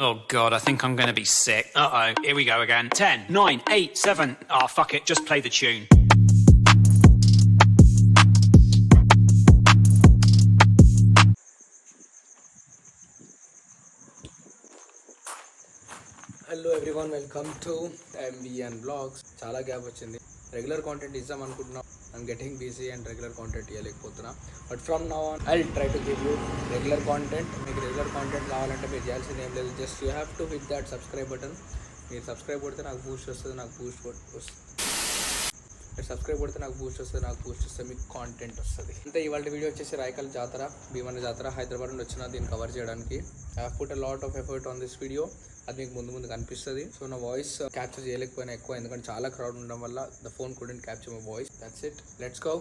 Oh god, I think I'm gonna be sick. Uh-oh, here we go again. 10, 9, 8, 7. Oh, fuck it, just play the tune. Hello everyone, welcome to MVN blogs. చాలా gap వచ్చింది. Regular content ఇద్దాం అనుకుంటున్నాం. I'm getting busy and regular content ఇవ్వలేకపోతున్నా. But from now on I try to give you regular content. మీకు regular content కావాలంటే మీరు చేయాల్సింది ఏం లేదు, just you have to hit that subscribe button. మీరు సబ్స్క్రైబ్ కొడితే నాకు బూస్ట్ వస్తుంది, మీకు కాంటెంట్ వస్తుంది. అంటే ఇవాళ వీడియో వచ్చేసి రాయకల్ జాతర, భీమన్న జాతర హైదరాబాద్ నుండి వచ్చిన దీన్ని కవర్ చేయడానికి. I have put a lot of effort on this video. అది మీకు ముందు కనిపిస్తుంది. సో నా వాయిస్ క్యాప్చర్ చేయలేకపోయినా ఎక్కువ, ఎందుకంటే చాలా క్రౌడ్ ఉండడం వల్ల the phone couldn't capture my voice. That's it, let's go.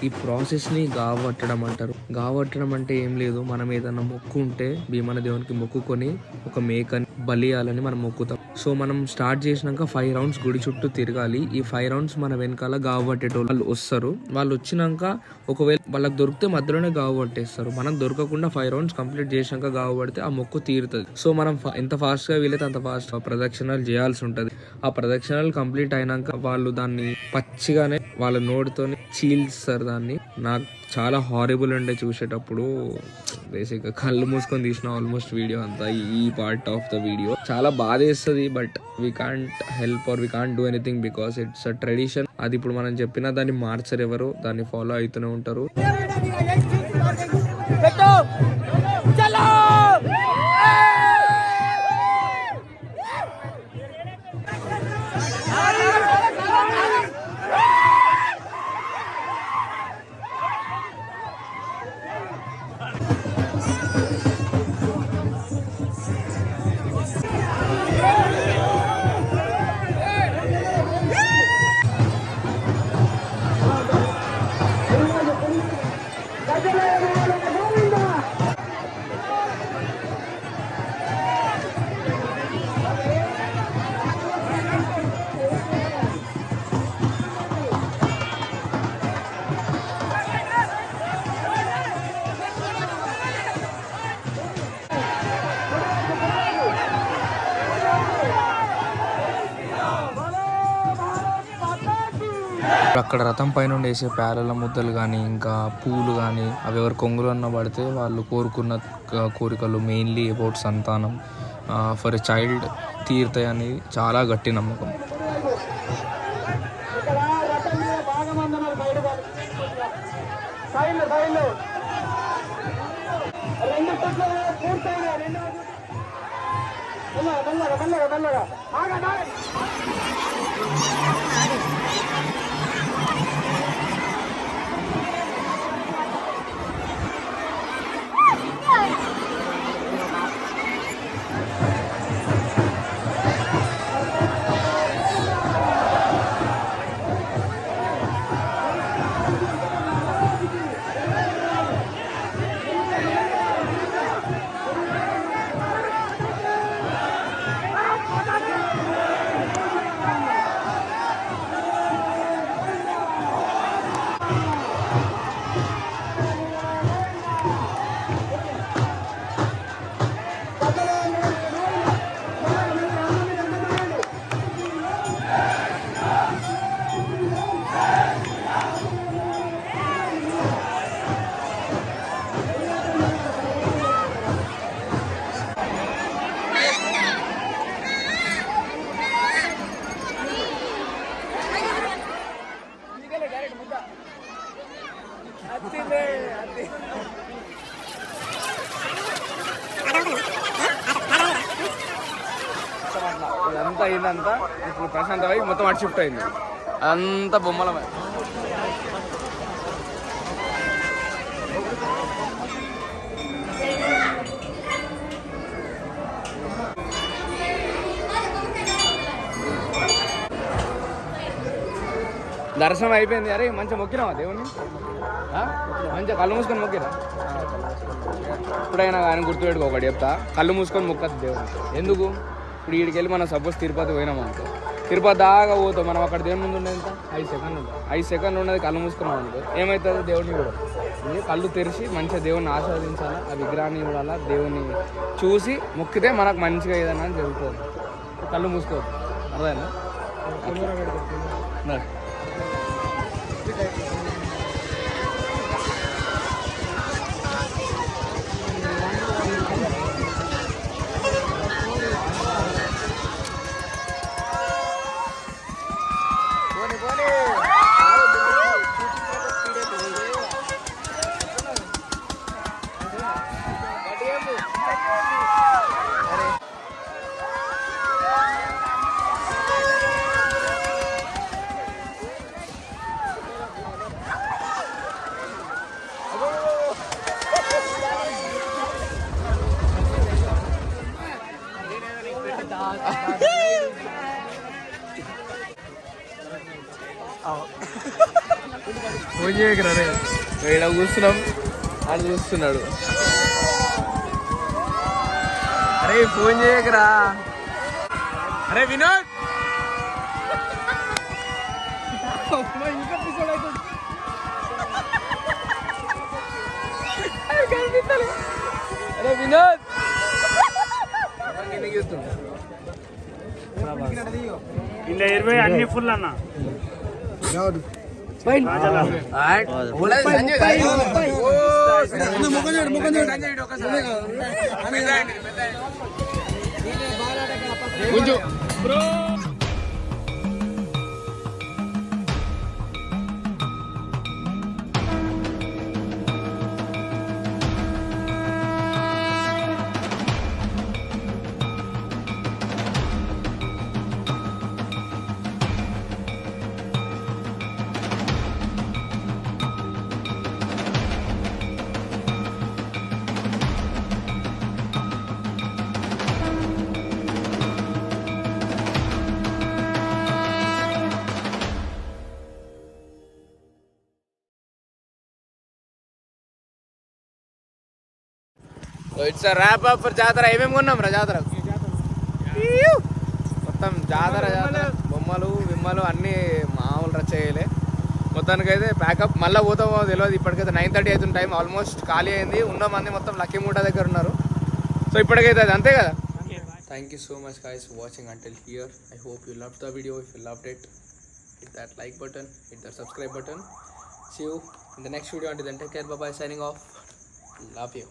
ఈ ప్రాసెస్ని గావట్టడం అంటారు. గావట్టడం అంటే ఏం లేదు, మనం ఏదన్నా మొక్కు ఉంటే భీమన్న దేవునికి మొక్కుకొని ఒక మేకని బలియాలని మనం మొక్కుతాం. సో మనం స్టార్ట్ చేసినాక 5 రౌండ్స్ గుడి చుట్టూ తిరగాలి. ఈ 5 రౌండ్స్ మన వెనకాల గావు పట్టేటోళ్ళు వాళ్ళు వస్తారు. వాళ్ళు వచ్చినాక ఒకవేళ వాళ్ళకి దొరికితే మధ్యలోనే గావు పట్టేస్తారు. మనం దొరకకుండా 5 రౌండ్స్ కంప్లీట్ చేసినాక గావు పడితే ఆ మొక్కు తీరుతుంది. సో మనం ఎంత ఫాస్ట్గా వీలైతే అంత ఫాస్ట్ ప్రదక్షిణాలు చేయాల్సి ఉంటుంది. ఆ ప్రదక్షిణాలు కంప్లీట్ అయినాక వాళ్ళు దాన్ని పచ్చిగానే వాళ్ళ నోటితోనే చీల్స్తారు దాన్ని. నాకు చాలా హారబుల్ ఉండే చూసేటప్పుడు. బేసిక్గా కళ్ళు మూసుకొని తీసిన ఆల్మోస్ట్ వీడియో అంతా, ఈ పార్ట్ ఆఫ్ ద వీడియో చాలా బాధేస్తుంది. But we can't help or we can't do anything because it's a tradition. అది ఇప్పుడు మనం చెప్పినా దాన్ని మార్చరు ఎవరు, దాన్ని ఫాలో అవుతూనే ఉంటారు. అక్కడ రథం పైన వేసే పేరల ముద్దలు కానీ ఇంకా పూలు కానీ అవి ఎవరు కొంగులు అన్న పడితే వాళ్ళు కోరుకున్న కోరికలు మెయిన్లీ అబౌట్ సంతానం ఫర్ ఎ చైల్డ్ తీరుతాయని చాలా గట్టి నమ్మకం. అయిందంతా ఇప్పుడు ప్రశాంతమై మొత్తం అటు షిఫ్ట్ అయింది. అదంతా బొమ్మలమే. దర్శనం అయిపోయింది. అరే మంచిగా మొక్కినావా దేవుణ్ణి? మంచిగా కళ్ళు మూసుకొని మొక్కిరా. ఎప్పుడైనా కానీ గుర్తుపెట్టుకో, ఒకటి చెప్తా, కళ్ళు మూసుకొని మొక్కద్దు దేవుడు. ఎందుకు? ఇప్పుడు వీడికి వెళ్ళి మనం సపోజ్ తిరుపతి పోయినాం అనుకో, తిరుపతి దాకా పోతాం మనం, అక్కడ దేవుని ముందు ఉండేది ఎంత 5 సెకండ్లు ఉంటుంది. 5 సెకండ్లు ఉన్నది కళ్ళు మూసుకున్నాం అనుకో, ఏమవుతుంది? దేవుడిని కూడా కళ్ళు తెరిచి మంచిగా దేవుడిని ఆస్వాదించాలా, ఆ విగ్రహాన్ని చూడాలా, దేవుని చూసి మొక్కితే మనకు మంచిగా ఏదైనా జరుగుతుంది. కళ్ళు మూసుకోవద్దు. అర్థమైనా? ఫోన్ చేయకరా రే, ఇక్కడ కూర్చున్నాం, ఆడు చూస్తున్నాడు. అరే ఫోన్ చేయకరా. అరే వినోద్, అరే వినోద్ ఇలా 20 అన్ని ఫుల్ అన్న. ఇట్స్ ర్యాప్ అప్ ఫర్ జాతర. ఏమేమి కొన్నాం రా జాతర? మొత్తం జాతర బొమ్మలు విమ్మలు అన్నీ మామూలు రచ్చ చేయలే. మొత్తానికైతే ప్యాకప్. మళ్ళీ పోతామో తెలియదు. ఇప్పటికైతే 9:30 అవుతుంది టైం. ఆల్మోస్ట్ ఖాళీ అయింది. ఉన్న మంది మొత్తం లక్కీ మూట దగ్గర ఉన్నారు. సో ఇప్పటికైతే అది అంతే కదా. Thank you so much guys for watching until here. I hope you loved the video. If you loved it, hit that like button, hit that subscribe button. See you in the next video. Until then, take care. Bye bye. Signing off. Love you.